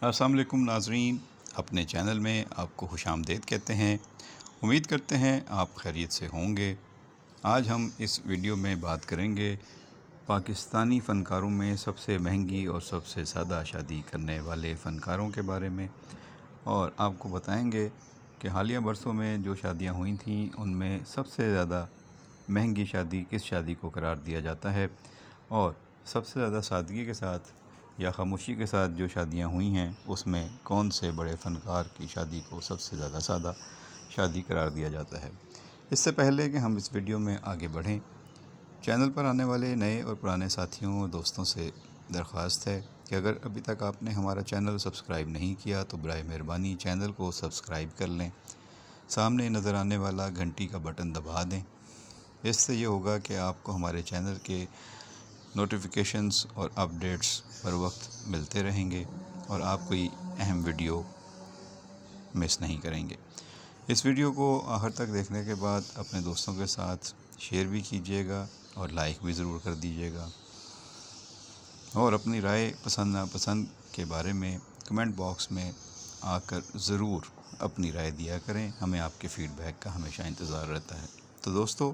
अस्सलाम वालेकुम नाज़रीन, अपने चैनल में आपको खुशामदीद कहते हैं। उम्मीद करते हैं आप खैरियत से होंगे। आज हम इस वीडियो में बात करेंगे पाकिस्तानी फ़नकारों में सबसे महंगी और सबसे ज़्यादा शादी करने वाले फ़नकारों के बारे में, और आपको बताएंगे कि हालिया बरसों में जो शादियां हुई थीं उनमें सबसे ज़्यादा महंगी शादी किस शादी को करार दिया जाता है, और सबसे ज़्यादा सादगी के साथ या खामोशी के साथ जो शादियां हुई हैं उसमें कौन से बड़े फ़नकार की शादी को सबसे ज़्यादा सादा शादी करार दिया जाता है। इससे पहले कि हम इस वीडियो में आगे बढ़ें, चैनल पर आने वाले नए और पुराने साथियों और दोस्तों से दरख्वास्त है कि अगर अभी तक आपने हमारा चैनल सब्सक्राइब नहीं किया तो बराए मेहरबानी चैनल को सब्सक्राइब कर लें। सामने नज़र आने वाला घंटी का बटन दबा दें। इससे ये होगा कि आपको हमारे चैनल के नोटिफिकेशंस और अपडेट्स बर वक्त मिलते रहेंगे और आप कोई अहम वीडियो मिस नहीं करेंगे। इस वीडियो को आखिर तक देखने के बाद अपने दोस्तों के साथ शेयर भी कीजिएगा और लाइक भी ज़रूर कर दीजिएगा, और अपनी राय पसंद नापसंद के बारे में कमेंट बॉक्स में आकर ज़रूर अपनी राय दिया करें। हमें आपके फ़ीडबैक का हमेशा इंतज़ार रहता है। तो दोस्तों,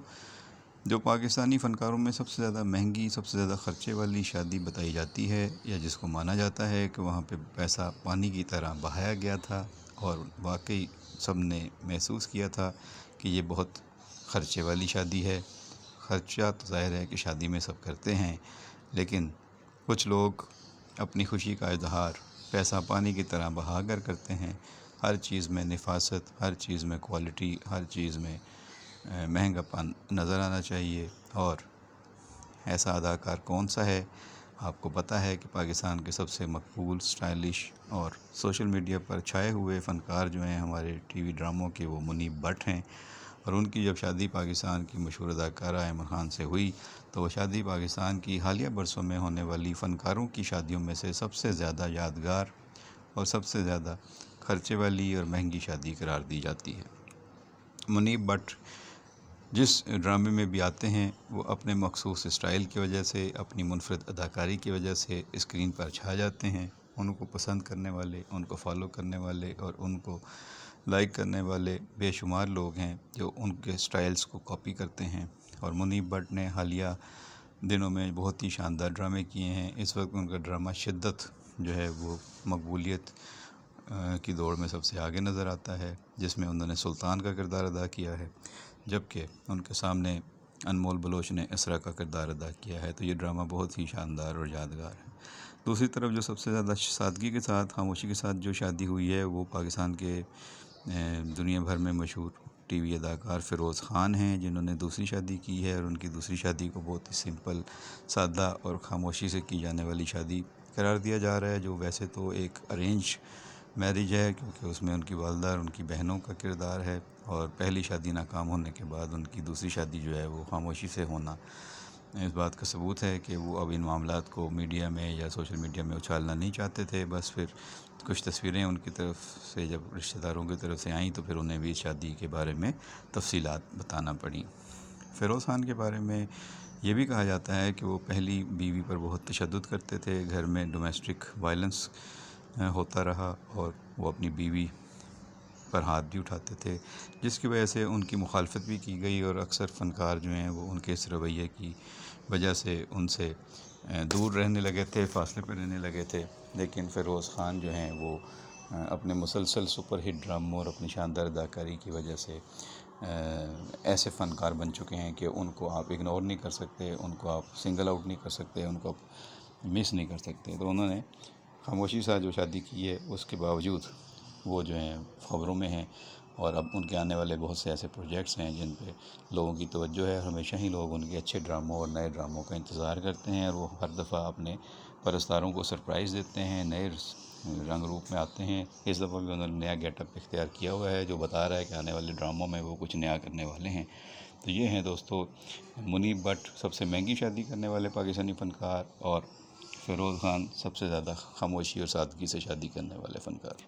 जो पाकिस्तानी फ़नकारों में सबसे ज़्यादा महंगी, सबसे ज़्यादा ख़र्चे वाली शादी बताई जाती है, या जिसको माना जाता है कि वहाँ पे पैसा पानी की तरह बहाया गया था और वाकई सब ने महसूस किया था कि ये बहुत ख़र्चे वाली शादी है। ख़र्चा तो ज़ाहिर है कि शादी में सब करते हैं, लेकिन कुछ लोग अपनी खुशी का इजहार पैसा पानी की तरह बहा कर करते हैं। हर चीज़ में नफासत, हर चीज़ में क्वालिटी, हर चीज़ में महंगापन नज़र आना चाहिए। और ऐसा अदाकार कौन सा है? आपको पता है कि पाकिस्तान के सबसे मकबूल, स्टाइलिश और सोशल मीडिया पर छाए हुए फ़नकार जो हैं हमारे टीवी ड्रामों के, वो मुनीब भट्ट हैं। और उनकी जब शादी पाकिस्तान की मशहूर अदाकारा इमरान खान से हुई तो वो शादी पाकिस्तान की हालिया बरसों में होने वाली फ़नकारों की शादियों में से सबसे ज़्यादा यादगार और सबसे ज़्यादा ख़र्चे वाली और महंगी शादी करार दी जाती है। मुनीब भट्ट जिस ड्रामे में भी आते हैं वो अपने मखसूस स्टाइल की वजह से, अपनी मुनफरद अदाकारी की वजह से स्क्रीन पर छा जाते हैं। उनको पसंद करने वाले, उनको फॉलो करने वाले और उनको लाइक करने वाले बेशुमार लोग हैं जो उनके स्टाइल्स को कॉपी करते हैं। और मुनीब भट्ट ने हालिया दिनों में बहुत ही शानदार ड्रामे किए हैं। इस वक्त उनका ड्रामा शिद्दत जो है वो मकबूलियत की दौड़ में सबसे आगे नज़र आता है, जिसमें उन्होंने सुल्तान का किरदार अदा किया है, जबकि उनके सामने अनमोल बलोच ने इसरा का किरदार अदा किया है। तो ये ड्रामा बहुत ही शानदार और यादगार है। दूसरी तरफ जो सबसे ज़्यादा सादगी के साथ, खामोशी के साथ जो शादी हुई है वो पाकिस्तान के दुनिया भर में मशहूर टीवी अदाकार फ़िरोज़ ख़ान हैं, जिन्होंने दूसरी शादी की है। और उनकी दूसरी शादी को बहुत ही सिंपल, सादा और खामोशी से की जाने वाली शादी करार दिया जा रहा है, जो वैसे तो एक अरेंज मैरिज है, क्योंकि उसमें उनकी वालदा और उनकी बहनों का किरदार है। और पहली शादी नाकाम होने के बाद उनकी दूसरी शादी जो है वो खामोशी से होना इस बात का सबूत है कि वो अब इन मामलात को मीडिया में या सोशल मीडिया में उछालना नहीं चाहते थे। बस फिर कुछ तस्वीरें उनकी तरफ से जब रिश्तेदारों की तरफ से आईं तो फिर उन्हें भी शादी के बारे में तफसीलात बताना पड़ी। फ़िरोज़ ख़ान के बारे में ये भी कहा जाता है कि वो पहली बीवी पर बहुत तशद्दुद करते थे। घर में डोमेस्टिक वायलेंस होता रहा और वो अपनी बीवी पर हाथ भी उठाते थे, जिसकी वजह से उनकी मुखालफत भी की गई। और अक्सर फ़नकार जो हैं वो उनके इस रवैये की वजह से उनसे दूर रहने लगे थे, फासले पर रहने लगे थे। लेकिन फ़िरोज़ ख़ान जो हैं वो अपने मुसलसल सुपर हिट ड्रामों और अपनी शानदार अदाकारी की वजह से ऐसे फ़नकार बन चुके हैं कि उनको आप इग्नोर नहीं कर सकते, उनको आप सिंगल आउट नहीं कर सकते, उनको आप मिस नहीं कर सकते। तो उन्होंने खामोशी से जो शादी की है उसके बावजूद वो जो हैं ख़बरों में हैं, और अब उनके आने वाले बहुत से ऐसे प्रोजेक्ट्स हैं जिन पे लोगों की तवज्जो है। हमेशा ही लोग उनके अच्छे ड्रामों और नए ड्रामों का इंतज़ार करते हैं, और वो हर दफ़ा अपने परस्तारों को सरप्राइज़ देते हैं, नए रंग रूप में आते हैं। इस दफ़ा भी उन्होंने नया गेटअप इख्तियार किया हुआ है जो बता रहा है कि आने वाले ड्रामों में वो कुछ नया करने वाले हैं। तो ये हैं दोस्तों मुनीब भट्ट, सबसे महंगी शादी करने वाले पाकिस्तानी फ़नकार, और फ़िरोज़ ख़ान सबसे ज़्यादा खामोशी और सादगी से शादी करने वाले फ़नकार।